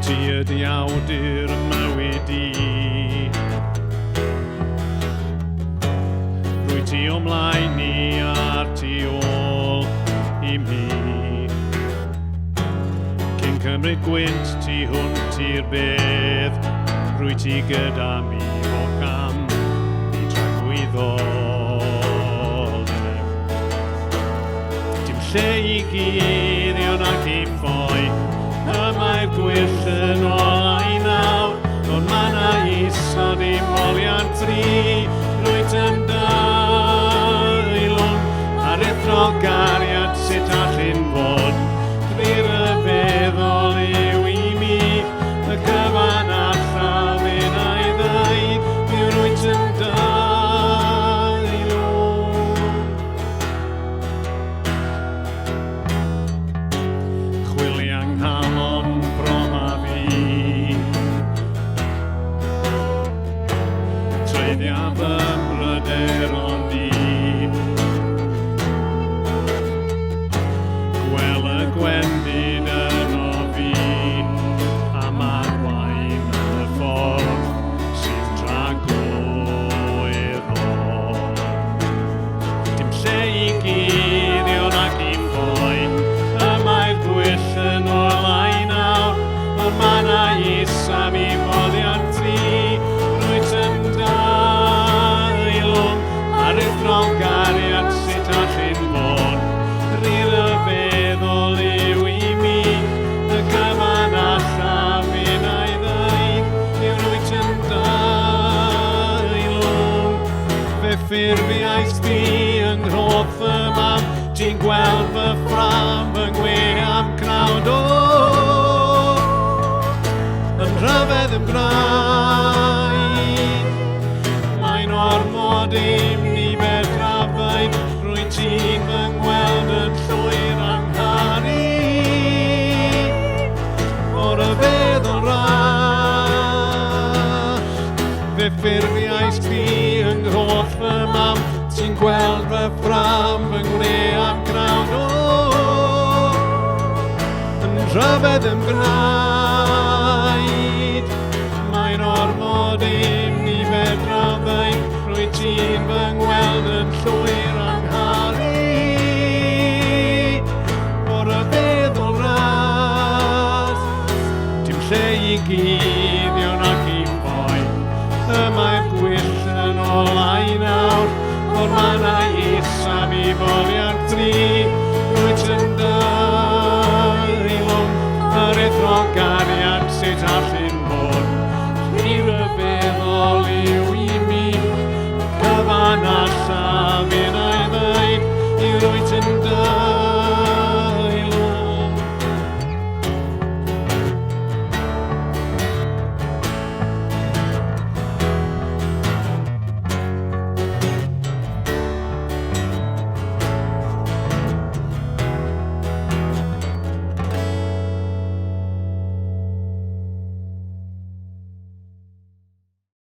Ti ydy awdur mywyd i. Rwy ti o'mlaen i ar ti ôl i mi. Cyn cymryd gwynt ti hwnt i'r bedd, rwy ti gyda mi o gam i tragwyddoldeb. Dim lle i guddio nac i ffoi, y mae'r gwyll yn olau nawr, ond ma' na isod i moliad tri, rwyt yn dailwng ar ethol gariad sut allyn fod. Rhy'r feddwl yw i mi, y cyfan allaf un a'i ddau, mi rwyt yn dailwng. Chwiliang halon bron a fi, treiddiaf fy mryderon ni. Gwel y gwendid yno fi'n, a marwain y ffordd sydd tragwyddol. Dim lle i guddio nac i ffoi, y mae'r gwyll yn olau nawr, ond ma' na isaf i foliad tri, rwyt yn dailwng ar ethol gariad sut allyn fod. Rhy'r feddwl yw i mi, y cyfan allaf un a'i ddau, mi rwyt yn dailwng. Fe ffurfiais fi yng nghoff y mam, ti'n gweld fy ffram fy ngwe am cnawd o. Yn rhyfedd yn graid, mae'n ormod i'm nifer drafod, rwyt ti'n fy ngweld yn llwyr angharu. O'r y feddwl ras, fe ffurfiais fi yng nghoff y mam, ti'n gweld fy ffram fy ngwe am cnawd o. Yn rhyfedd yn graid, mae'n ormod i'm nifer drafod, rwyt ti'n fy ngweld yn llwyr angharu. O'r y feddwl ras, dim lle i guddio nac i ffoi, y mae'r gwyll yn olau nawr, ond ma' na isaf i foliad tri.